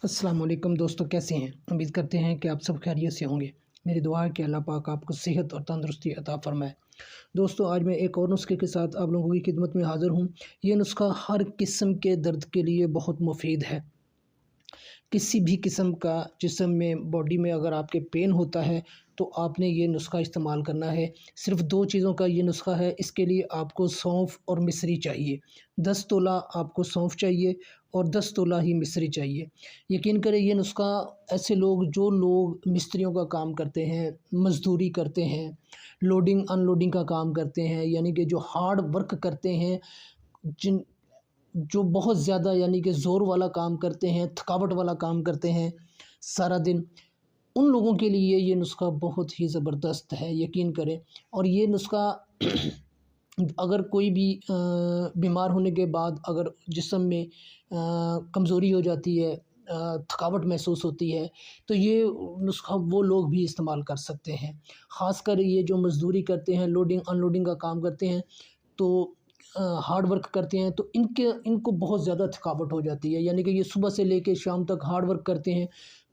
अस्सलाम वालेकुम दोस्तों, कैसे हैं? उम्मीद करते हैं कि आप सब खैरियत से होंगे। मेरी दुआ है कि अल्लाह पाक आपको सेहत और तंदुरुस्ती अता फ़रमाए। दोस्तों, आज मैं एक और नुस्खे के साथ आप लोगों की खिदमत में हाज़िर हूँ। ये नुस्खा हर किस्म के दर्द के लिए बहुत मुफ़ीद है। किसी भी किस्म का जिस्म में, बॉडी में अगर आपके पेन होता है तो आपने ये नुस्खा इस्तेमाल करना है। सिर्फ़ 2 चीज़ों का ये नुस्खा है। इसके लिए आपको सौंफ और मिश्री चाहिए। 10 तोला आपको सौंफ चाहिए और 10 तोला ही मिश्री चाहिए। यकीन करें, ये नुस्खा ऐसे लोग, जो लोग मिस्त्रियों का काम करते हैं, मज़दूरी करते हैं, लोडिंग अनलोडिंग का काम करते हैं, यानी कि जो हार्ड वर्क करते हैं, जिन जो बहुत ज़्यादा यानी कि ज़ोर वाला काम करते हैं, थकावट वाला काम करते हैं सारा दिन, उन लोगों के लिए ये नुस्खा बहुत ही ज़बरदस्त है, यकीन करें। और ये नुस्खा अगर कोई भी बीमार होने के बाद अगर जिस्म में कमज़ोरी हो जाती है, थकावट महसूस होती है, तो ये नुस्खा वो लोग भी इस्तेमाल कर सकते हैं। ख़ासकर ये जो मज़दूरी करते हैं, लोडिंग अनलोडिंग का काम करते हैं, तो हार्ड वर्क करते हैं, तो इनको बहुत ज़्यादा थकावट हो जाती है। यानी कि ये सुबह से लेके शाम तक हार्ड वर्क करते हैं,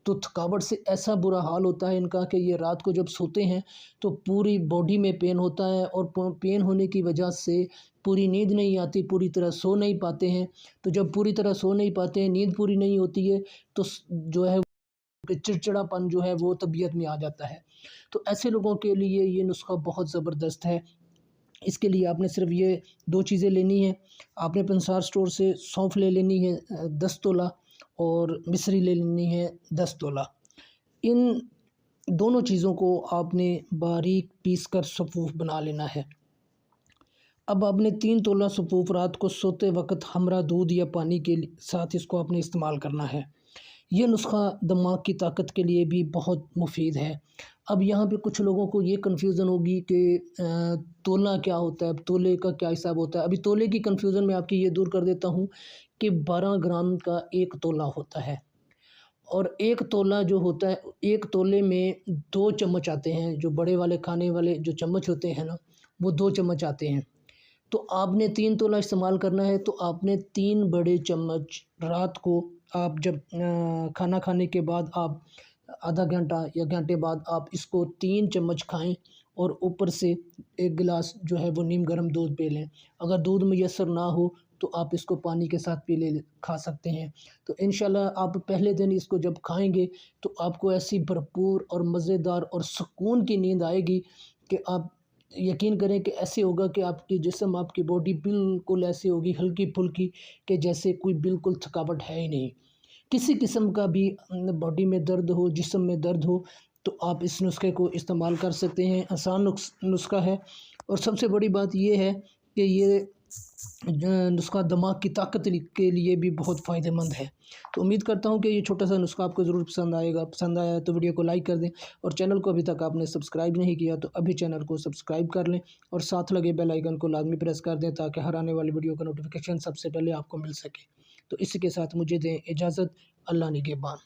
तो थकावट से ऐसा बुरा हाल होता है इनका कि ये रात को जब सोते हैं तो पूरी बॉडी में पेन होता है, और पेन होने की वजह से पूरी नींद नहीं आती, पूरी तरह सो नहीं पाते हैं। तो जब पूरी तरह सो नहीं पाते हैं, नींद पूरी नहीं होती है, तो जो है चिड़चिड़ापन जो है वो तबीयत में आ जाता है। तो ऐसे लोगों के लिए ये नुस्खा बहुत ज़बरदस्त है। इसके लिए आपने सिर्फ़ ये 2 चीज़ें लेनी हैं। आपने पंसार स्टोर से सौंफ ले लेनी है 10 तोला, और मिश्री ले लेनी है 10 तोला। इन दोनों चीज़ों को आपने बारीक पीस कर सफ़ूफ बना लेना है। अब आपने 3 तोला सफ़ूफ रात को सोते वक़्त हमरा दूध या पानी के साथ इसको आपने इस्तेमाल करना है। ये नुस्खा दिमाग की ताकत के लिए भी बहुत मुफ़ीद है। अब यहाँ पे कुछ लोगों को ये कन्फ्यूज़न होगी कि तोला क्या होता है, तोले का क्या हिसाब होता है। अभी तोले की कन्फ्यूज़न मैं आपकी ये दूर कर देता हूँ कि 12 ग्राम का 1 तोला होता है, और 1 तोला जो होता है, 1 तोले में 2 चम्मच आते हैं। जो बड़े वाले खाने वाले जो चम्मच होते हैं ना, वो 2 चम्मच आते हैं। तो आपने 3 तोला इस्तेमाल करना है, तो आपने 3 बड़े चम्मच रात को, आप जब खाना खाने के बाद आप आधा घंटा या घंटे बाद आप इसको 3 चम्मच खाएँ, और ऊपर से 1 गिलास जो है वो नीम गर्म दूध पी लें। अगर दूध मुयस्सर ना हो तो आप इसको पानी के साथ खा सकते हैं। तो इंशाल्लाह आप पहले दिन इसको जब खाएँगे तो आपको ऐसी भरपूर और मज़ेदार और सुकून की नींद आएगी कि आप यकीन करें कि ऐसे होगा कि आपकी जिस्म, आपकी बॉडी बिल्कुल ऐसी होगी हल्की-फुल्की, कि जैसे कोई बिल्कुल थकावट है ही नहीं। किसी किस्म का भी बॉडी में दर्द हो, जिस्म में दर्द हो, तो आप इस नुस्खे को इस्तेमाल कर सकते हैं। आसान नुस्खा है, और सबसे बड़ी बात ये है कि ये नुस्खा दिमाग की ताकत के लिए भी बहुत फ़ायदेमंद है। तो उम्मीद करता हूँ कि ये छोटा-सा नुस्खा आपको ज़रूर पसंद आएगा। पसंद आया है तो वीडियो को लाइक कर दें, और चैनल को अभी तक आपने सब्सक्राइब नहीं किया तो अभी चैनल को सब्सक्राइब कर लें, और साथ लगे बेल आइकन को लाज़मी प्रेस कर दें, ताकि हर आने वाली वीडियो का नोटिफ़िकेशन सबसे पहले आपको मिल सके। तो इसी के साथ मुझे दें इजाज़त। अल्लाह निगहबान।